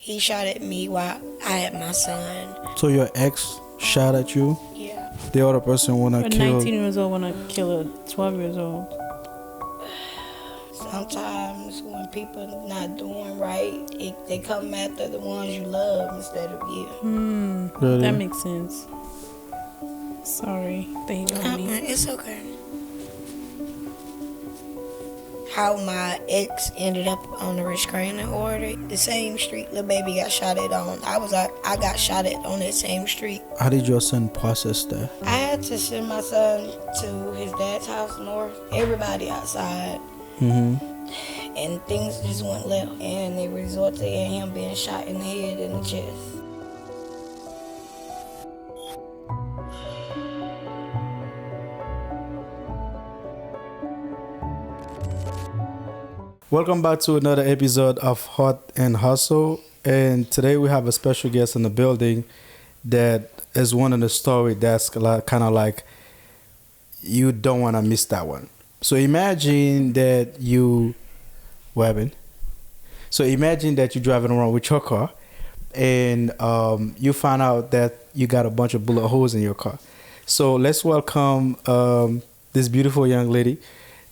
He shot at me while I had my son. So your ex shot at you? Yeah. The other person wanna A kill. 19 years old want to kill a 12 years old. Sometimes when people not doing right, they come after the ones you love instead of you. Really? That makes sense. Sorry, they don't me. It's okay. How my ex ended up on the restraining order, the same street little baby got shot at on. I got shot at on that same street. How did your son process that? I had to send my son to his dad's house north. Everybody outside. And things just went left, and they resulted in him being shot in the head and the chest. Welcome back to another episode of Hot and Hustle, and today we have a special guest in the building that is one of the story that's kind of like you don't want to miss that one. So imagine that you So imagine that you're driving around with your car and you find out that you got a bunch of bullet holes in your car. So let's welcome this beautiful young lady,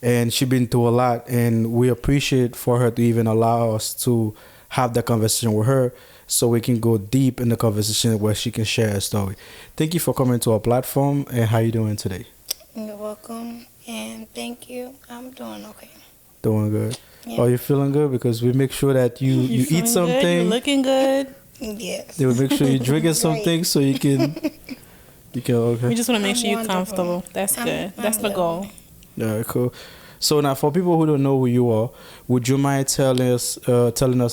and she's been through a lot, and we appreciate for her to even allow us to have that conversation with her so we can go deep in the conversation where she can share her story. Thank you for coming to our platform, and how you doing today? You're welcome, and thank you. I'm doing okay. Doing good. Yeah. Are you feeling good? Because we make sure that you feeling eat something. Good? You looking good? Yes. They will make sure you're drinking something so you can okay. We just want to make I'm sure you're wonderful. comfortable. That's good. That's the goal. Yeah, cool. So now, for people who don't know who you are, would you mind telling us a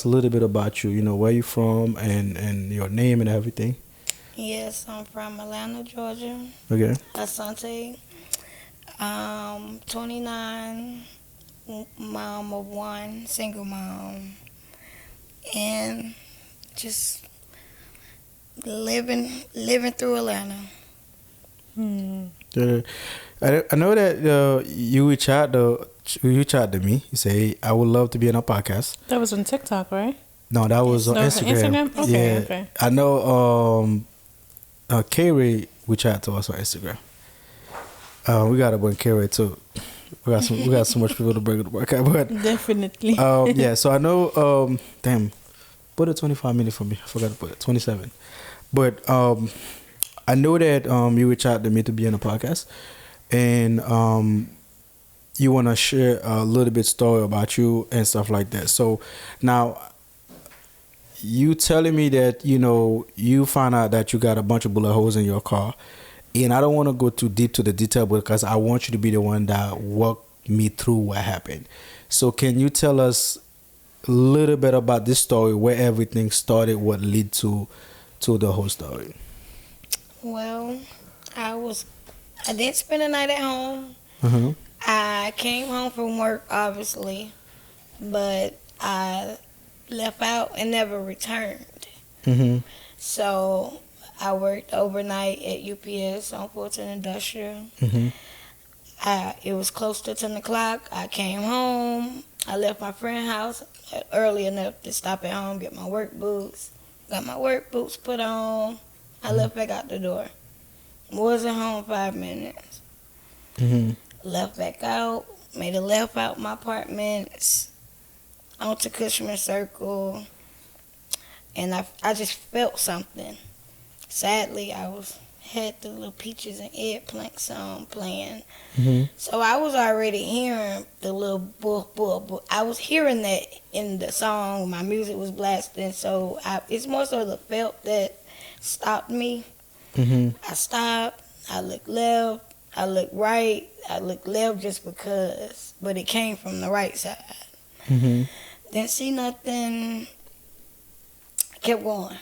little bit about you? You know, where you from and your name and everything. Yes, I'm from Atlanta, Georgia. Okay. Asante. 29, mom of one, single mom, and just living through Atlanta. I know that you reach out to me. You say, I would love to be on a podcast. That was on TikTok, right? No, that was on Instagram. Okay, Yeah. okay. I know K-Ray reached out to us on Instagram. We gotta bring K-Ray too. We got so much people to bring to work out, but Definitely. yeah. So I know. Damn, put it 25 minutes for me. I forgot to put it 27. But I know that you reached out to me to be on a podcast, and you want to share a little bit story about you and stuff like that. So now, you telling me that you found out that you got a bunch of bullet holes in your car, and I don't want to go too deep to the detail because I want you to be the one that walk me through what happened. So can you tell us a little bit about this story, where everything started, what led to the whole story? Well, I didn't spend the night at home. Uh-huh. I came home from work, obviously, but I left out and never returned. Mm-hmm. So I worked overnight at UPS on Fulton Industrial. Mm-hmm. It was close to 10 o'clock. I came home. I left my friend's house early enough to stop at home, get my work boots. Got my work boots put on. I left back out the door. Wasn't home 5 minutes. Mm-hmm. Left back out. Made a left out my apartments. Onto Cushman Circle. And I just felt something. Sadly, had the little Peaches and Eggplant song playing. Mm-hmm. So I was already hearing the little bull. I was hearing that in the song. My music was blasting. So it's more so the felt that stopped me. Mm-hmm. I stopped. I looked left. I looked right. I looked left just because. But it came from the right side. Mm-hmm. Didn't see nothing. Kept going.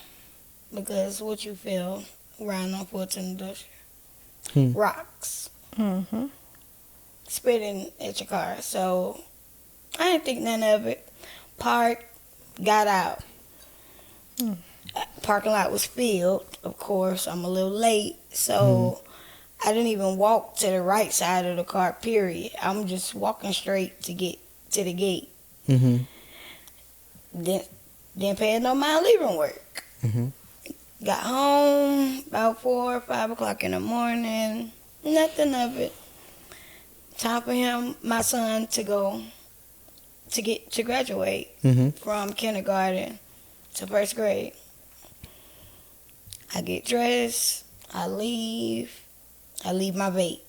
Because what you feel riding on Fulton Industrial. Rocks. Mm-hmm. Spitting at your car. So I didn't think none of it. Parked. Got out. Parking lot was filled, of course. I'm a little late. So I didn't even walk to the right side of the car, period. I'm just walking straight to get to the gate. Mm-hmm. Then Didn't pay no mind leaving work. Mhm. Got home about 4 or 5 o'clock in the morning. Nothing of it. Time for my son, to graduate Mhm. from kindergarten to first grade. I get dressed. I leave my vape.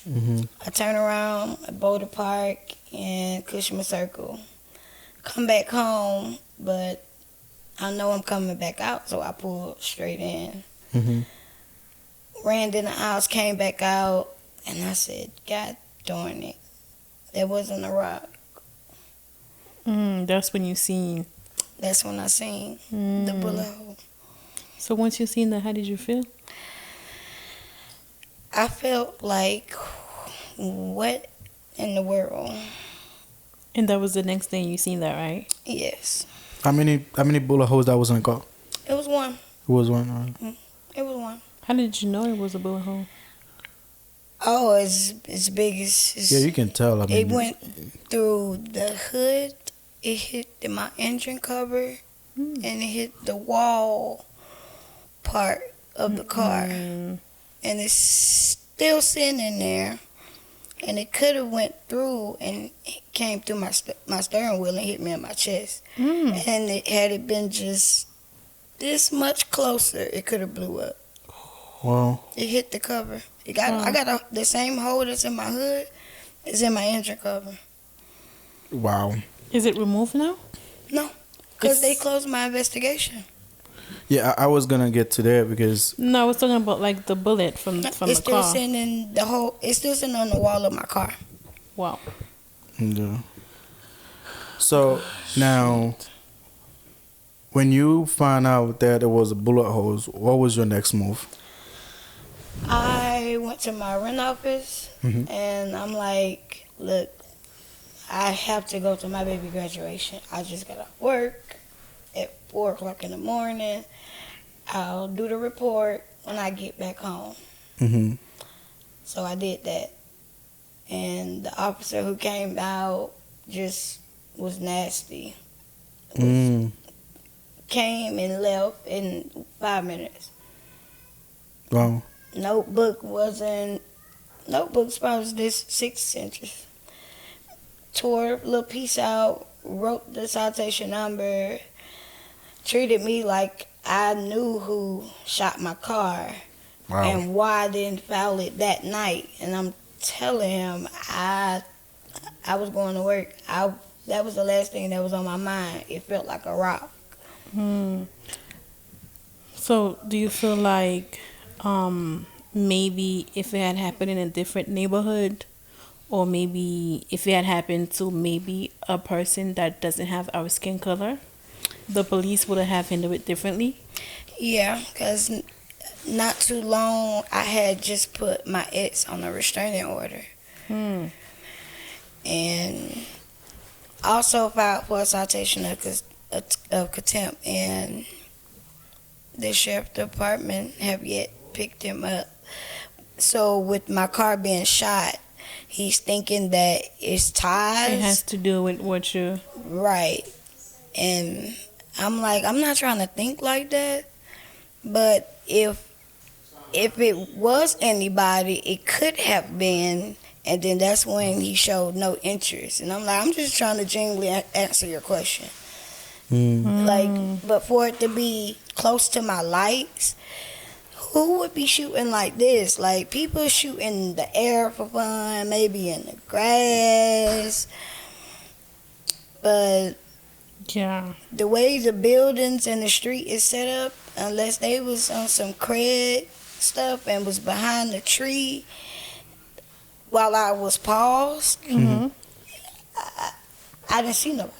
Mhm. I turn around at Boulder Park and Cushman Circle. Come back home, but I know I'm coming back out, so I pulled straight in. Mhm. Ran in the house, came back out, and I said, God darn it. That wasn't a rock. That's when you seen. That's when I seen the bullet hole. So once you seen that, how did you feel? I felt like, what in the world? And that was the next day you seen that, right? Yes. How many bullet holes that was in the car? It was one. It was one. All right. It was one. How did you know it was a bullet hole? Oh, it's big as... Yeah, you can tell. I mean, It went through the hood. It hit my engine cover, and it hit the wall part of the car. And it's still sitting in there. And it could have went through and came through my steering wheel and hit me in my chest. And had it been just this much closer, it could have blew up. Wow. It hit the cover. I got the same hole that's in my hood is in my engine cover. Wow. Is it removed now? No, because they closed my investigation. Yeah, I was gonna get to that because No, I was talking about like the bullet from It's the still car. sitting in the hole. It's still sitting on the wall of my car. Wow. yeah. So now, when you found out that there was a bullet holes, what was your next move? I went to my rent office and I'm like, look, I have to go to my baby graduation. I just got off work at 4 o'clock in the morning. I'll do the report when I get back home. Mhm. So I did that. And the officer who came out just was nasty. Mm. Came and left in 5 minutes. Wow. Notebook's probably this 6 inches. Tore a little piece out, wrote the citation number, treated me like I knew who shot my car Wow. and why I didn't file it that night. And I'm telling him I was going to work. That was the last thing that was on my mind. It felt like a rock. So do you feel like maybe if it had happened in a different neighborhood, or maybe if it had happened to maybe a person that doesn't have our skin color, the police would have handled it differently? Yeah, because not too long, I had just put my ex on a restraining order. And also filed for a citation of contempt. And the sheriff department have yet picked him up. So with my car being shot, he's thinking that it's ties. It has to do with what you... Right. And I'm like, I'm not trying to think like that. But if it was anybody, it could have been. And then that's when he showed no interest. And I'm like, I'm just trying to genuinely answer your question. Like, but for it to be close to my lights, who would be shooting like this? Like, people shoot in the air for fun, maybe in the grass. But Yeah. the way the buildings and the street is set up, unless they was on some cred stuff and was behind the tree while I was paused, I didn't see nobody.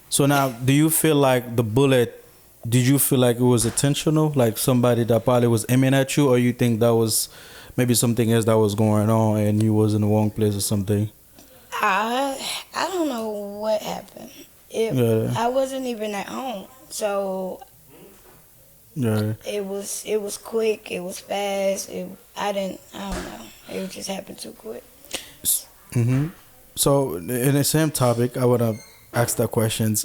So now, do you feel like the bullet? Did you feel like it was intentional, like somebody that probably was aiming at you, or you think that was maybe something else that was going on and you was in the wrong place or something? I don't know what happened. I wasn't even at home, so Yeah. it was quick. It was fast. I don't know. It just happened too quick. So in the same topic, I wanna ask the questions.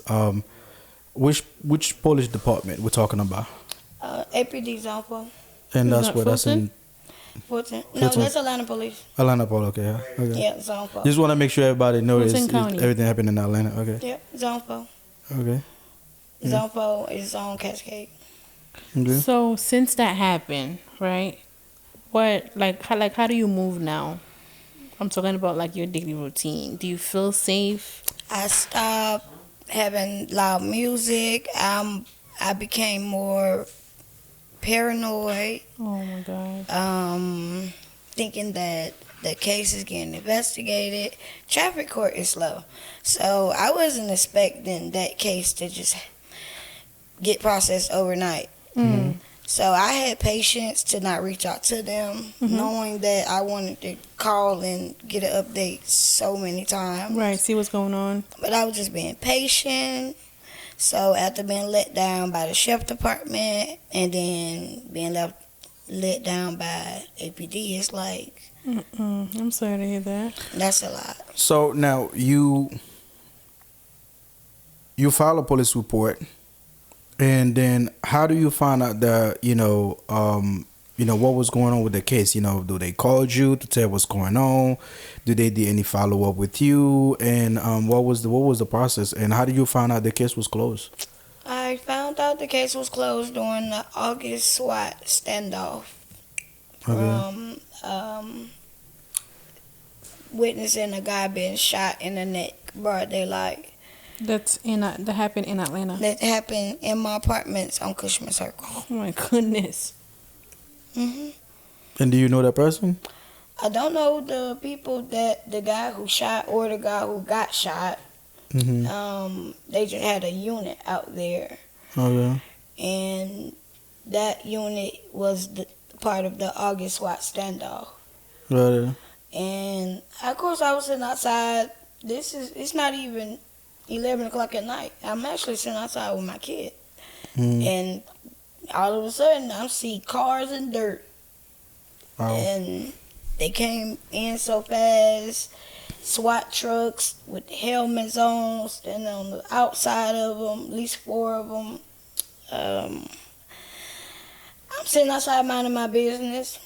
which police department we're talking about? APD Zone 4. And Is that's that where that's in Fulton. No, Fulton? that's Atlanta Police. Atlanta Police. Okay, yeah. Okay. Yeah, Zone 4. Just want to make sure everybody knows Fulton County. everything happened in Atlanta. Okay. Yep, Zone 4. Okay. Yeah. Zone 4 is on Cascade. Okay. So since that happened, right? What how do you move now? I'm talking about like your daily routine. Do you feel safe? I stopped having loud music. I became more paranoid, Oh my god. thinking that the case is getting investigated. Traffic court is slow, so I wasn't expecting that case to just get processed overnight. Mm. So I had patience to not reach out to them, knowing that I wanted to call and get an update so many times. Right. See what's going on. But I was just being patient. So after being let down by the sheriff department and then being let down by APD, it's like, I'm sorry to hear that. that's a lot. So now you file a police report, and then how do you find out that what was going on with the case? Do they call you to tell what's going on? Do they do any follow up with you? And what was the process? And how did you find out the case was closed? I found out the case was closed during the August SWAT standoff from witnessing a guy being shot in the neck, broad daylight. That happened in Atlanta. That happened in my apartments on Cushman Circle. Oh my goodness. And do you know that person? I don't know the people the guy who shot or the guy who got shot. They just had a unit out there. Oh yeah. And that unit was part of the August SWAT standoff. Right. And of course I was sitting outside. It's not even 11 o'clock at night. I'm actually sitting outside with my kid. And all of a sudden I see cars and dirt. Wow. And they came in so fast. SWAT trucks with helmets on, standing on the outside of them, at least 4 of them. I'm sitting outside minding my business,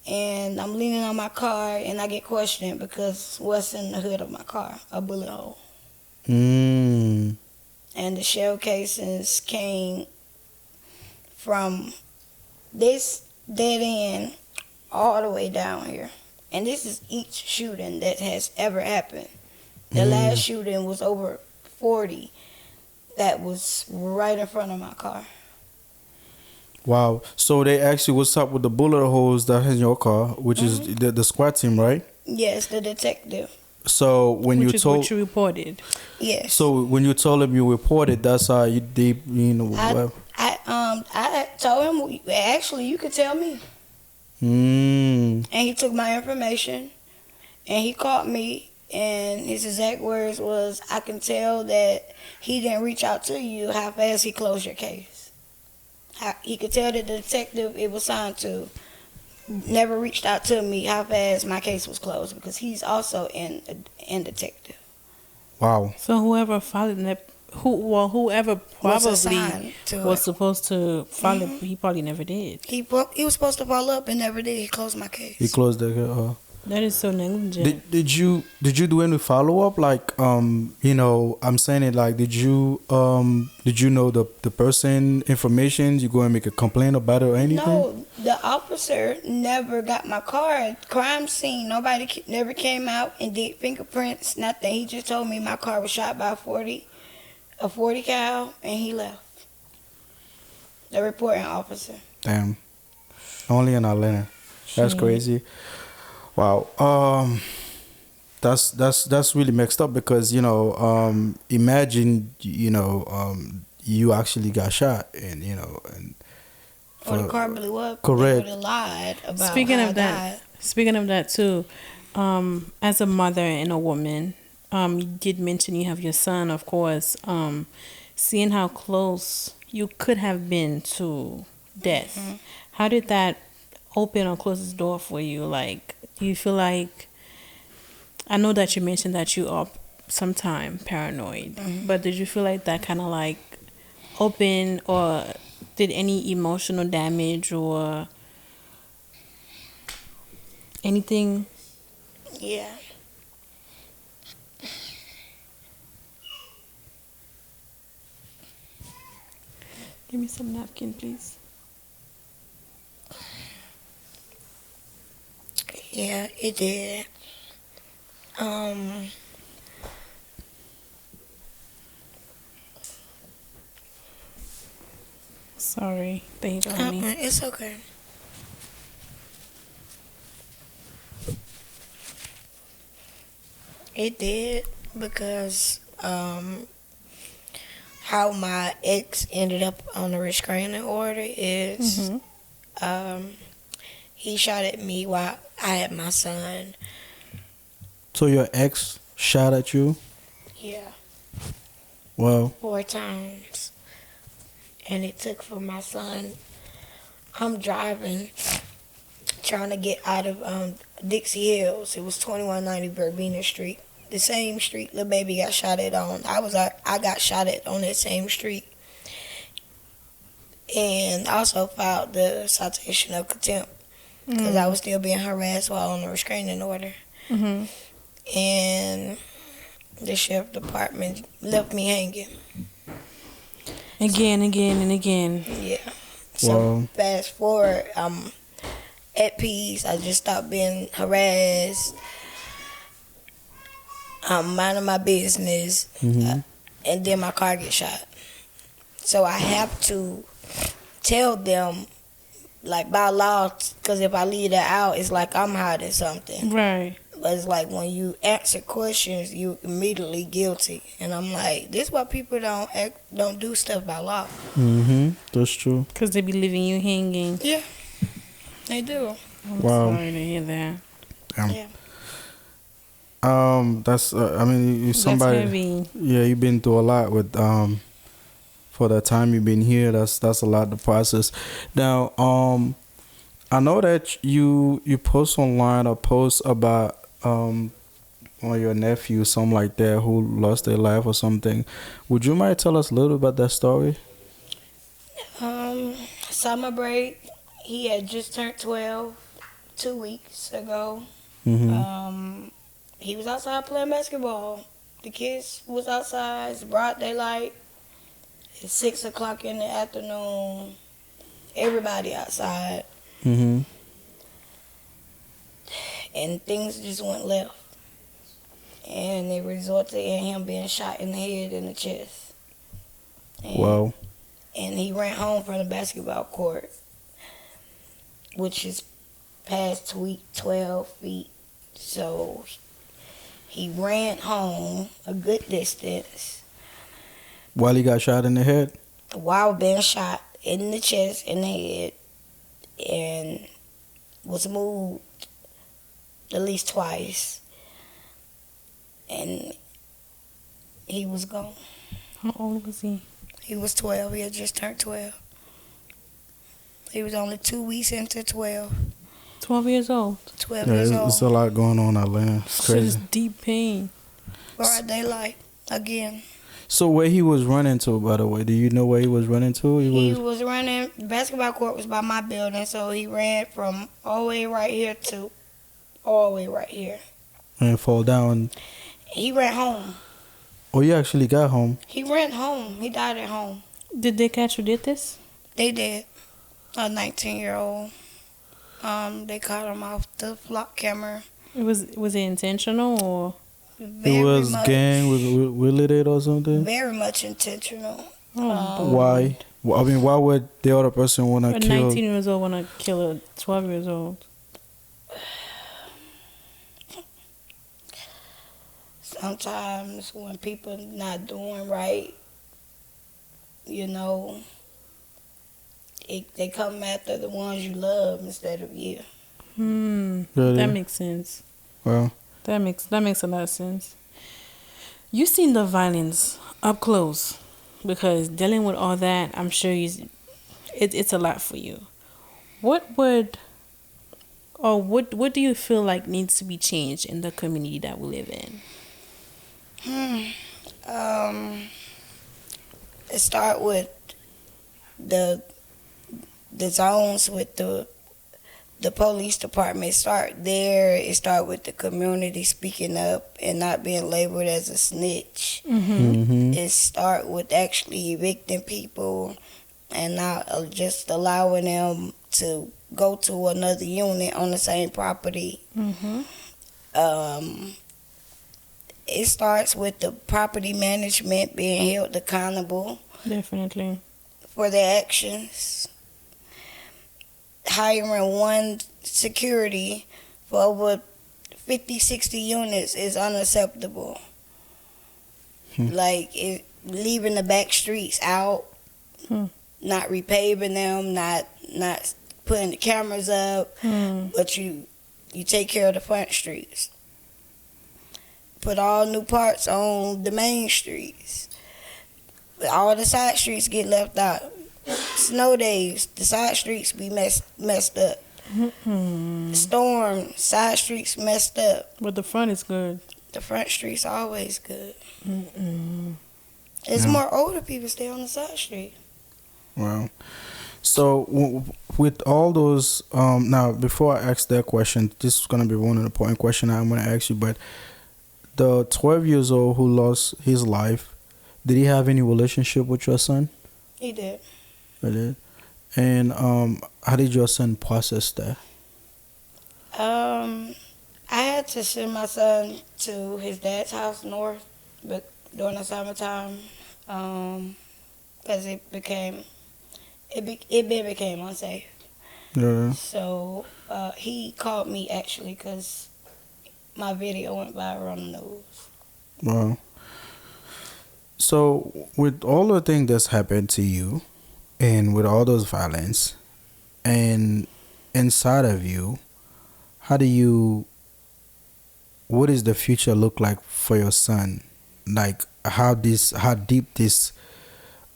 and I'm leaning on my car, and I get questioned because what's in the hood of my car? A bullet hole. And the shell casings came from this dead end all the way down here. And this is each shooting that has ever happened. The last shooting was over 40 that was right in front of my car. Wow. So they asked you what's up with the bullet holes that's in your car, which is the SWAT team, right? Yes, the detective. So when Which you is told, what you reported. Yes. so when you told him you reported, that's how you I told him, actually, you could tell me. Mm. And he took my information, and he called me, and his exact words was, I can tell that he didn't reach out to you, how fast he closed your case. He could tell that the detective it was signed to never reached out to me how fast my case was closed, because he's also in detective. Wow. So whoever followed that, whoever probably assigned to was it. supposed to follow, he probably never did. He was supposed to follow up and never did. He closed my case. He closed the. That is so negligent. Did you do any follow up? Like I'm saying it like did you know the person information? You go and make a complaint about it or anything? No, the officer never got my car. Crime scene. Nobody never came out and did fingerprints. Nothing. He just told me my car was shot by a 40 cal, and he left. The reporting officer. Damn. Only in Atlanta. That's crazy. Wow. That's really mixed up because imagine you actually got shot and Or the car blew up. Correct. They would have lied about Speaking how of I that, died. speaking of that too, as a mother and a woman, you did mention you have your son, of course. Seeing how close you could have been to death, how did that open or close the door for you? Like, do you feel like, I know that you mentioned that you are sometimes paranoid, but did you feel like that kind of like open or did any emotional damage or anything? Yeah. Give me some napkin, please. Yeah, it did. Um, Sorry. Thank you, honey. it's okay. It did because how my ex ended up on a restraining order is Mm-hmm. um, he shot at me while I had my son. So your ex shot at you? Yeah, Well, 4 times, and it took for my son. I'm driving, trying to get out of Dixie Hills. It was 2190 Verbena Street, the same street the baby got shot at on. I got shot at on that same street, and also filed the citation of contempt because I was still being harassed while on the restraining order. Mm-hmm. And the sheriff department left me hanging. Again, and again. Yeah. So wow. fast forward, I'm at peace. I just stopped being harassed. I'm minding my business, Mm-hmm. and then my car gets shot. So I have to tell them, like by law, because if I leave that out, it's like I'm hiding something. Right. But it's like when you answer questions, you immediately guilty, and I'm like, this is why people don't do stuff by law. Mm-hmm. That's true. Because they be leaving you hanging. Yeah, they do. I'm Wow. sorry to hear that. Damn. Yeah. That's. I mean, you somebody. That's heavy. Yeah, you've been through a lot with for the time you've been here. That's a lot to process. Now, I know that you post online a post about on your nephew, something like that, who lost their life or something. Would you mind tell us a little about that story? Summer break. He had just turned 12 2 weeks ago. Mm-hmm. He was outside playing basketball. The kids was outside. It's broad daylight. It's 6 o'clock in the afternoon. Everybody outside. Mm-hmm. And things just went left. And it resulted in him being shot in the head and the chest. And, Wow. And he ran home from the basketball court, which is past 12 feet. So he ran home a good distance While he got shot in the head. while being shot in the chest and the head, and was moved at least twice, and he was gone. How old was he? He was 12. He had just turned 12. He was only 2 weeks into 12. 12 years old. 12 Yeah, years it's old. a lot going on out there. It's Shit is crazy. deep pain. Broad daylight again. So where he was running to, by the way, do you know where he was running to? He was running. The basketball court was by my building, so he ran from all the way right here to all the way right here. And fall down. He ran home. Oh, you actually got home. He ran home. He died at home. Did they catch who did this? They did. A 19-year-old. They caught him off the flock camera. Was it intentional or? It was gang related or something. Very much intentional. Oh, Why? Well, I mean, why would the other person want a to kill? 19 years old want to kill a 12 years old? Sometimes when people not doing right, you know, they come after the ones you love instead of you. Really? That makes sense. Well, That makes a lot of sense. You seen the violence up close, because dealing with all that, I'm sure it's a lot for you. What do you feel like needs to be changed in the community that we live in? It start with the zones with the police department start there. It start with the community speaking up and not being labeled as a snitch. It start with actually evicting people and not just allowing them to go to another unit on the same property. It starts with the property management being held accountable Definitely. for their actions. Hiring one security for over 50, 60 units is unacceptable. Like, leaving the back streets out, not repaving them, not putting the cameras up, but you take care of the front streets. Put all new parts on the main streets. But all the side streets get left out. Snow days, the side streets be messed up. Storm, side streets messed up. But the front is good. The front streets always good. It's more older people stay on the side street. Wow. So with all those, now before I ask that question, this is gonna be one important question I'm gonna ask you. But the 12 years old who lost his life, did he have any relationship with your son? He did. He did. And how did your son process that? I had to send my son to his dad's house north, but during the summertime, because it became unsafe. Yeah. So he called me actually because my video went viral on the news. Wow. So with all the things that's happened to you, and with all those violence, and inside of you, what does the future look like for your son? Like how deep this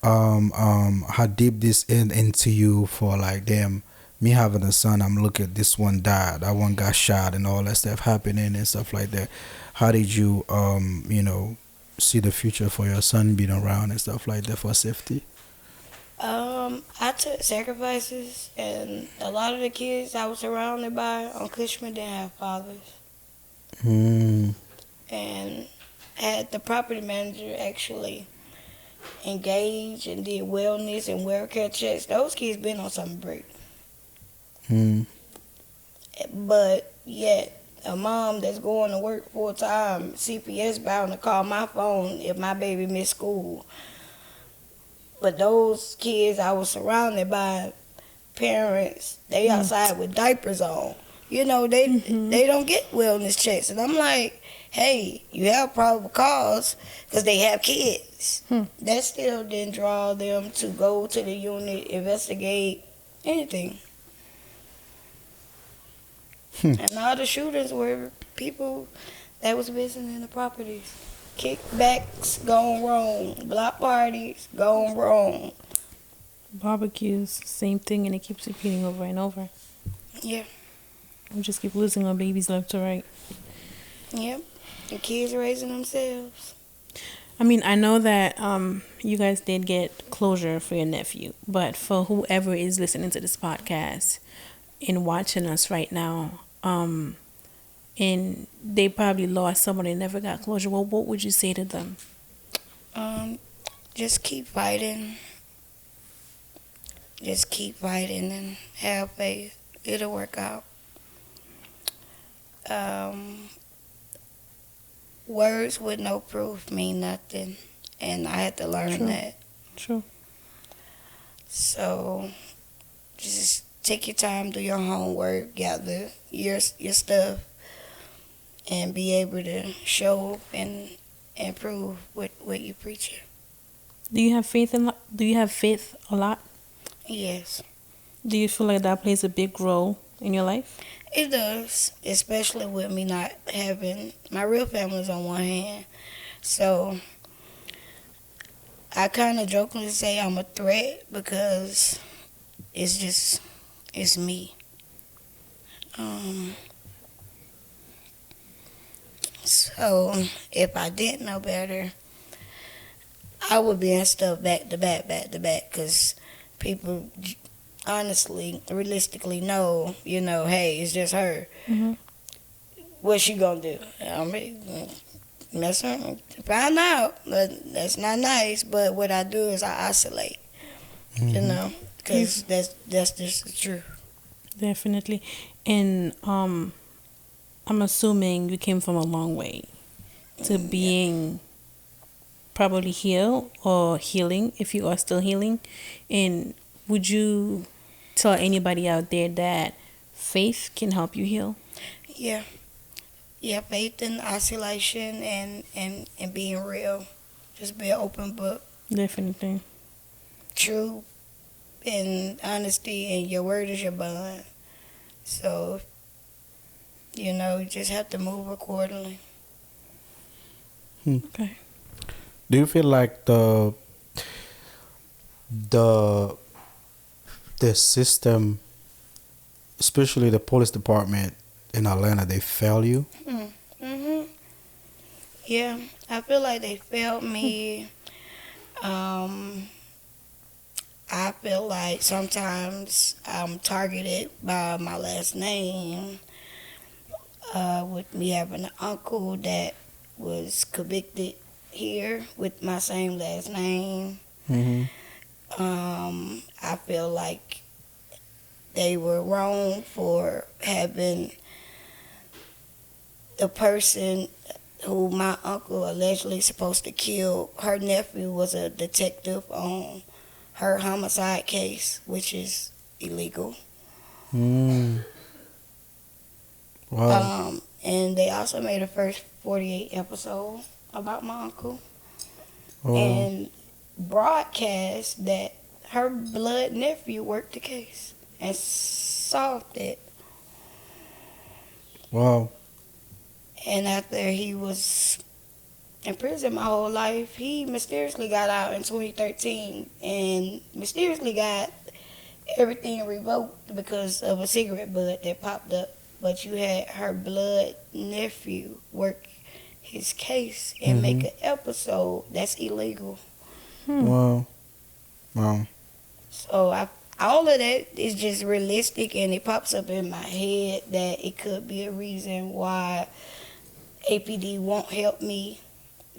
into you for, like, damn, me having a son, I'm looking at this one died, that one got shot and all that stuff happening and stuff like that. How did you see the future for your son being around and stuff like that for safety? I took sacrifices, and a lot of the kids I was surrounded by on Cushman didn't have fathers. And had the property manager actually engaged and did wellness and welfare checks, those kids been on summer break. But yet, a mom that's going to work full time, CPS bound to call my phone if my baby missed school. But those kids I was surrounded by, parents, they outside with diapers on. You know, they don't get wellness checks. And I'm like, hey, you have probable cause because they have kids. That still didn't draw them to go to the unit, investigate anything. And all the shooters were people that was visiting the properties. Kickbacks gone wrong. Block parties gone wrong. Barbecues, same thing, and it keeps repeating over and over. Yeah. We just keep losing our babies left to right. Yep. The kids raising themselves. I mean, I know that you guys did get closure for your nephew, but for whoever is listening to this podcast and watching us right now, and they probably lost someone and never got closure, well, what would you say to them? Just keep fighting. Just keep fighting and have faith. It'll work out. Words with no proof mean nothing, and I had to learn that. True. So, just take your time, do your homework, gather your stuff, and be able to show and prove what you're preaching. Do you have faith a lot? Yes. Do you feel like that plays a big role in your life? It does, especially with me not having my real family's on one hand. So I kind of jokingly say I'm a threat because it's me. So if I didn't know better, I would be in stuff back to back, because people honestly, realistically know, hey, it's just her. Mm-hmm. What's she gonna do? I mean, mess her, find out. But that's not nice. But what I do is I isolate, because that's just the truth. Definitely. And I'm assuming you came from a long way to being probably healed or healing if you are still healing. And would you tell anybody out there that faith can help you heal? Yeah, yeah. Faith in isolation and being real. Just be an open book. Definitely. True and honesty, and your word is your bond. So, you just have to move accordingly. Okay. Do you feel like the the system, especially the police department in Atlanta, they fail you? Mm-hmm. Yeah, I feel like they failed me. I feel like sometimes I'm targeted by my last name. With me having an uncle that was convicted here with my same last name. Mm-hmm. I feel like they were wrong for having the person who my uncle allegedly supposed to kill. Her nephew was a detective on her homicide case, which is illegal. Mm. Wow. And they also made a first 48 episode about my uncle Wow. and broadcast that her blood nephew worked the case and solved it. Wow. And after he was in prison my whole life, he mysteriously got out in 2013 and mysteriously got everything revoked because of a cigarette butt that popped up. But you had her blood nephew work his case and make an episode that's illegal. Wow. Wow. So all of that is just realistic, and it pops up in my head that it could be a reason why APD won't help me,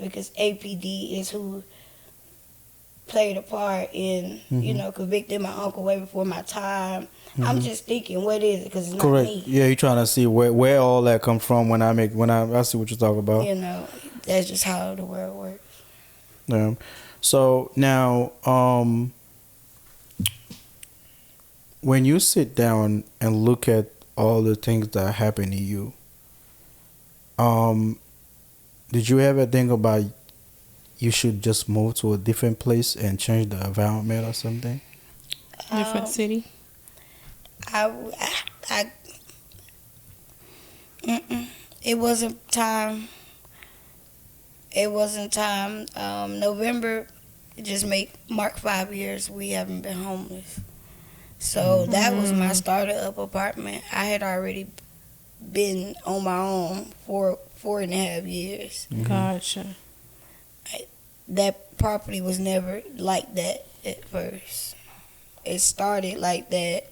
because APD is who played a part in, convicting my uncle way before my time. I'm just thinking, what is it? Because it's not Correct. me. Yeah, you're trying to see where all that come from. When I see what you're talking about. That's just how the world works. Yeah. So now, when you sit down and look at all the things that happen to you, did you ever think about you should just move to a different place and change the environment or something? Different city? I it wasn't time. It wasn't time. November, it just mark 5 years we haven't been homeless. So that was my starter up apartment. I had already been on my own for 4.5 years. Gotcha. That property was never like that at first. It started like that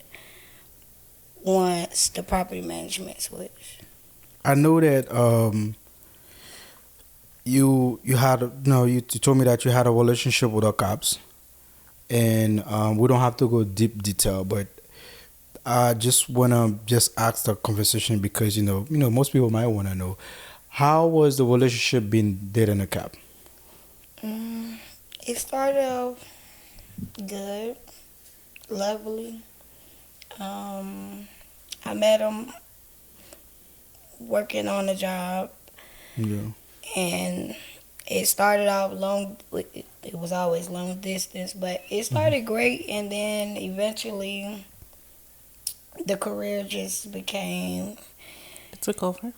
once the property management switched. I know that you told me that you had a relationship with the cops, and we don't have to go deep detail, but I just wanna ask the conversation because most people might wanna know how was the relationship being dating a cop. It started off good, lovely. I met him working on a job, Yeah. and it started off long. It was always long distance, but it started great, and then eventually the career just became. It took over.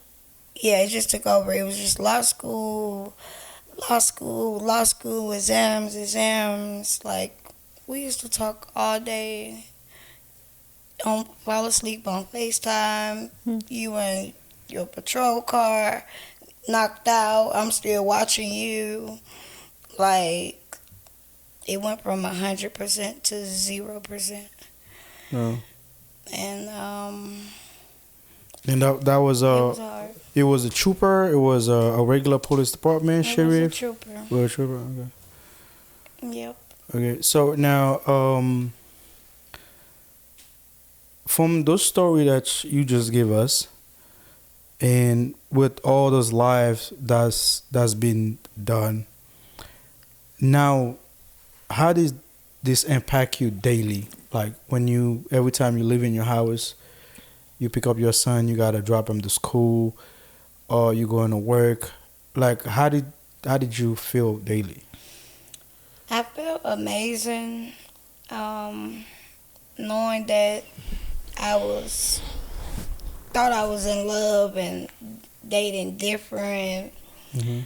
Yeah, it just took over. It was just law school, exams. Like, we used to talk all day. Don't fall asleep on FaceTime. You in your patrol car, knocked out. I'm still watching you. Like, it went from 100% to 0%. No. And And that was it was hard. it was a trooper. It was a regular police department It was a sheriff. trooper. Was a trooper. Okay. Yep. Okay. So now, from those story that you just gave us, and with all those lives that's been done, now, how does this impact you daily? Like when you every time you leave in your house, you pick up your son, you gotta drop him to school, or you going to work. Like how did you feel daily? I felt amazing, knowing that I thought I was in love and dating different. Mm-hmm.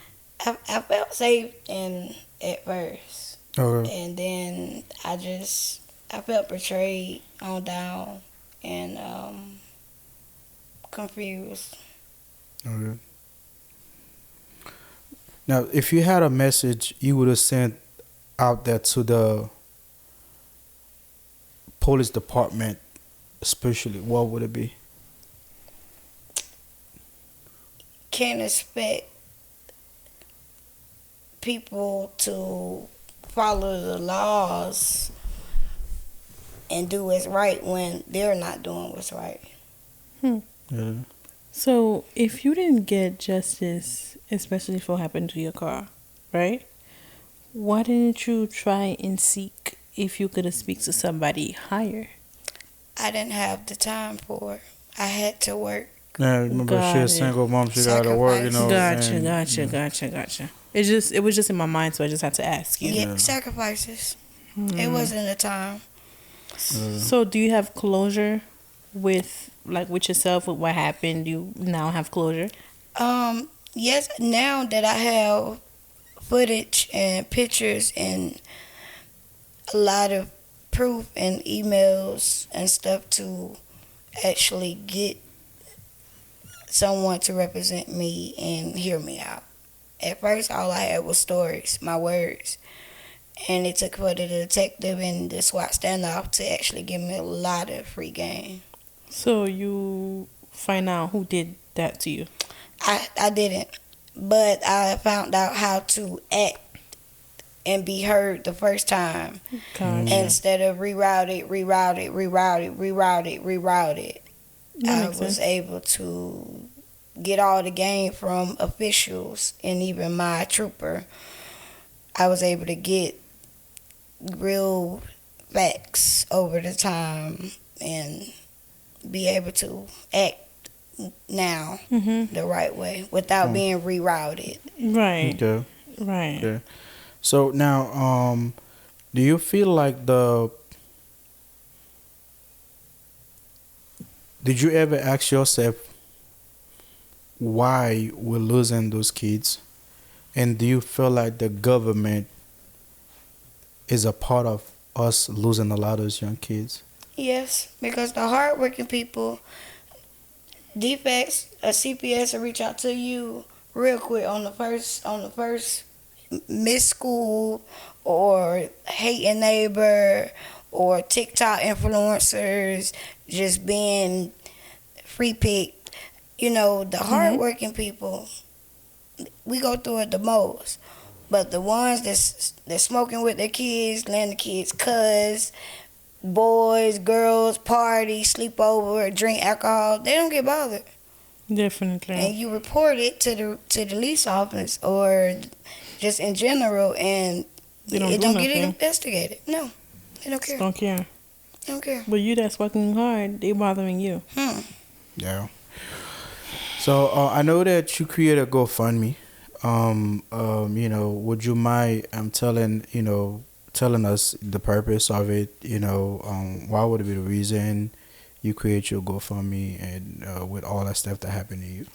I felt safe at first, Okay. and then I felt betrayed on down and confused. Okay. Now, if you had a message you would have sent out there to the police department, especially, what would it be? Can't expect people to follow the laws and do what's right when they're not doing what's right. Yeah. So, if you didn't get justice, especially if what happened to your car, right? Why didn't you try and seek if you could have speak to somebody higher? I didn't have the time for it. I had to work. Yeah, remember Got she's a it. single mom. She got to work, you know. Gotcha, and- gotcha. It was just in my mind, so I just had to ask you. Yeah, sacrifices. It wasn't the time. So, do you have closure with yourself with what happened? You now have closure. Yes, now that I have footage and pictures and a lot of proof and emails and stuff to actually get someone to represent me and hear me out. At first, all I had was stories, my words. And it took for the detective and the SWAT standoff to actually give me a lot of free game. So, you find out who did that to you. I didn't, but I found out how to act and be heard the first time. Gotcha. Instead of rerouted, That I makes was sense. able to get all the game from officials and even my trooper. I was able to get real facts over the time and be able to act now the right way without being rerouted. Right. Okay. Right. Okay. So now, do you feel like did you ever ask yourself why we're losing those kids? And do you feel like the government is a part of us losing a lot of those young kids? Yes, because the hardworking people, defects, a CPS will reach out to you real quick on the first miss school or hating neighbor or TikTok influencers just being free picked. You know, the hardworking people, we go through it the most. But the ones that's smoking with their kids, letting the kids cuss, boys, girls, party, sleep over, drink alcohol, they don't get bothered. Definitely. And you report it to the police office or just in general, and They don't it do don't get nothing. investigated. No, they don't care. Don't care. They don't care. But you that's working hard, they bothering you. Yeah. So I know that you created a GoFundMe. You know, would you mind telling us the purpose of it? You know, why would it be the reason you create your GoFundMe and with all that stuff that happened to you?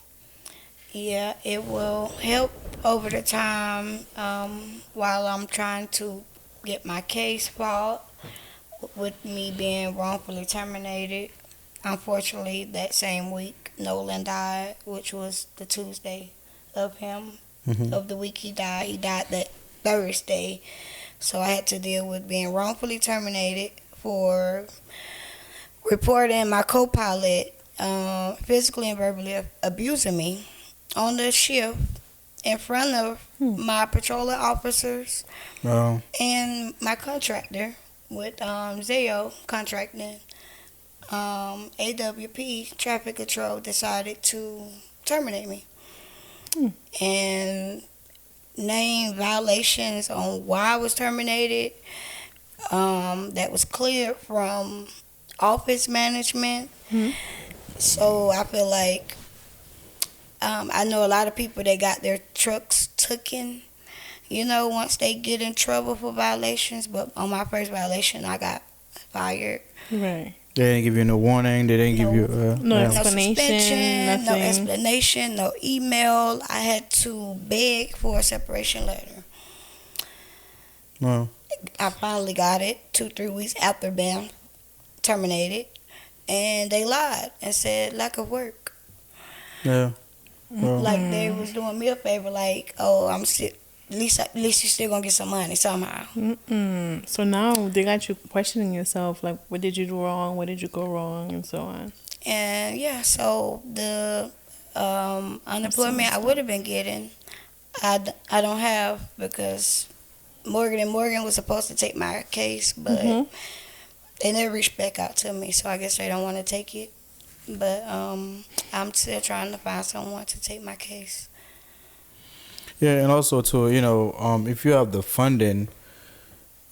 Yeah, it will help over the time while I'm trying to get my case fought with me being wrongfully terminated. Unfortunately, that same week, Nolan died, which was the Tuesday of him, of the week he died. He died that Thursday. So I had to deal with being wrongfully terminated for reporting my co-pilot physically and verbally abusing me on the shift in front of my patrolling officers Well, and my contractor with Zayo contracting. AWP traffic control decided to terminate me and name violations on why I was terminated. That was cleared from office management. So I feel like I know a lot of people that got their trucks taken, once they get in trouble for violations. But on my first violation, I got fired. Right. they didn't give you no warning. They didn't give you No yeah. explanation, suspension, no nothing. explanation, no email. I had to beg for a separation letter. Well, I finally got it 2-3 weeks after being terminated, and they lied and said lack of work. yeah. Well, Like they was doing me a favor, like, oh, I'm still, at least you still gonna get some money somehow. So now they got you questioning yourself, like, what did you do wrong? What did you go wrong? And so on. And yeah, so the unemployment I would have been getting, I don't have because Morgan and Morgan was supposed to take my case, but they never reached back out to me, so I guess they don't want to take it. But I'm still trying to find someone to take my case. yeah, and also too, if you have the funding,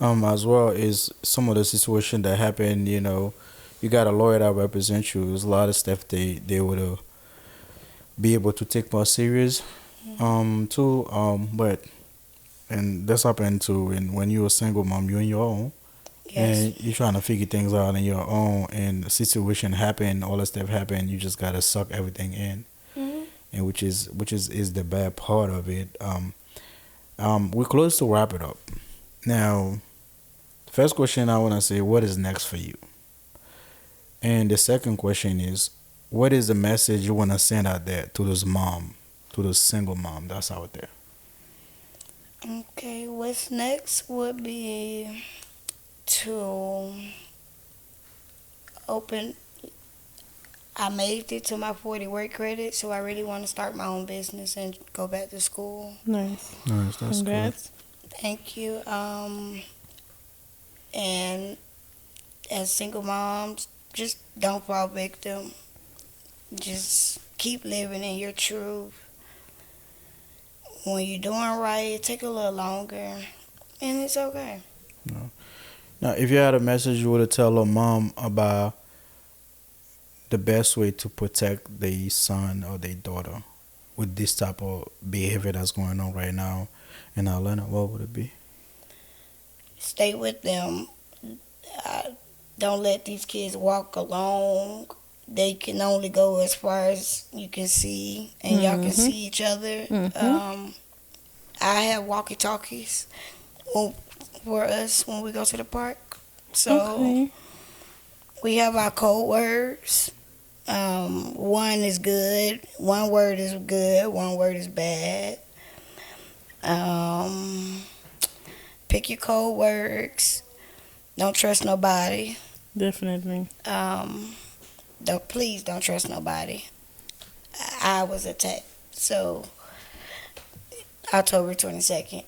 as well is some of the situation that happened. You got a lawyer that represents you. There's a lot of stuff they would be able to take more serious. Too. But and that's happened too. And when you're a single mom, you're on your own. Yes. And you're trying to figure things out on your own, and the situation happen, all that stuff happen. You just gotta suck everything in, and which is the bad part of it. We're close to wrap it up. Now, first question I wanna say, what is next for you? And the second question is, what is the message you wanna send out there to those single mom that's out there? Okay, what's next would be to open. I made it to my 40 work credit, so I really want to start my own business and go back to school. Nice. Nice, that's Congrats. Thank you. And as single moms, just don't fall victim. Just keep living in your truth. When you're doing right, it take a little longer, and it's okay. good. Now, if you had a message you would tell a mom about the best way to protect their son or their daughter with this type of behavior that's going on right now in Atlanta, what would it be? Stay with them. Don't let these kids walk alone. They can only go as far as you can see, and y'all can see each other. I have walkie-talkies for us when we go to the park. So we have our code words. One is good. One word is good. One word is bad. Pick your code words. Don't trust nobody. Definitely. Please don't trust nobody. I was attacked. So October 22nd.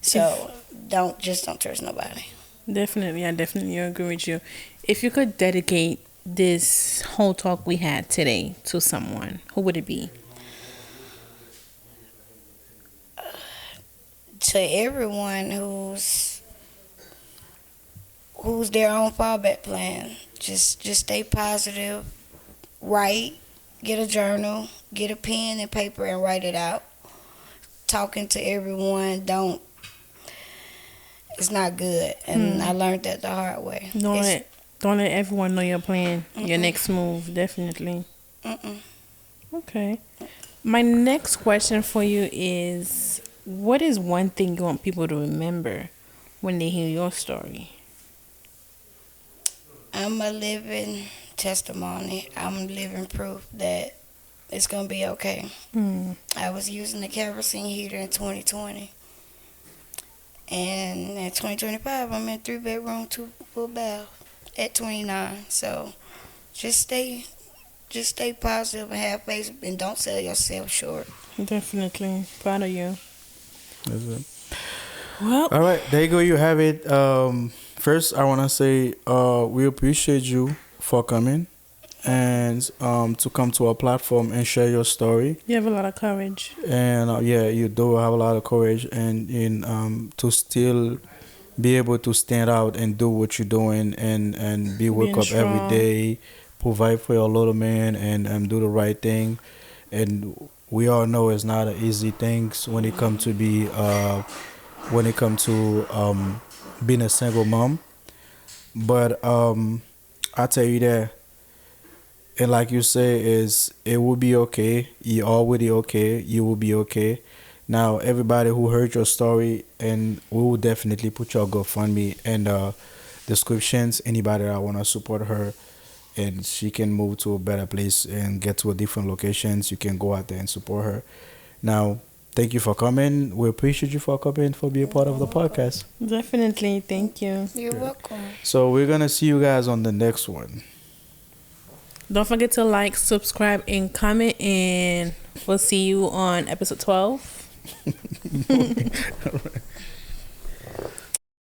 So don't trust nobody. Definitely. I definitely agree with you. If you could dedicate this whole talk we had today to someone, who would it be? To everyone who's their own fallback plan. Just stay positive. Write. Get a journal. Get a pen and paper and write it out. Talking to everyone, it's not good. And I learned that the hard way. Don't let everyone know your plan, your next move, definitely. Okay. My next question for you is, what is one thing you want people to remember when they hear your story? I'm a living testimony. I'm living proof that it's going to be okay. I was using the kerosene heater in 2020. And at 2025, I'm in 3-bedroom, 2 full bath at 29. So just stay positive and have faith, and don't sell yourself short. Definitely. Proud of you. That's it. Well, All right, there you go. You have it. First, I want to say we appreciate you for coming and to come to our platform and share your story. you have a lot of courage. And yeah, you do have a lot of courage and in to still be able to stand out and do what you're doing and be wake Being up every strong. day, provide for your little man and do the right thing. And we all know it's not an easy thing when it comes to be when it comes to being a single mom. But I tell you that, and like you say, is it will be okay. You already okay. You will be okay. Now, everybody who heard your story, and we will definitely put your GoFundMe in the descriptions. Anybody that want to support her, and she can move to a better place and get to a different locations, you can go out there and support her. Now, thank you for coming. We appreciate you for coming for being part of the podcast. Definitely. Thank you. You're welcome. So we're gonna see you guys on the next one. Don't forget to like, subscribe, and comment. And we'll see you on episode 12. All right.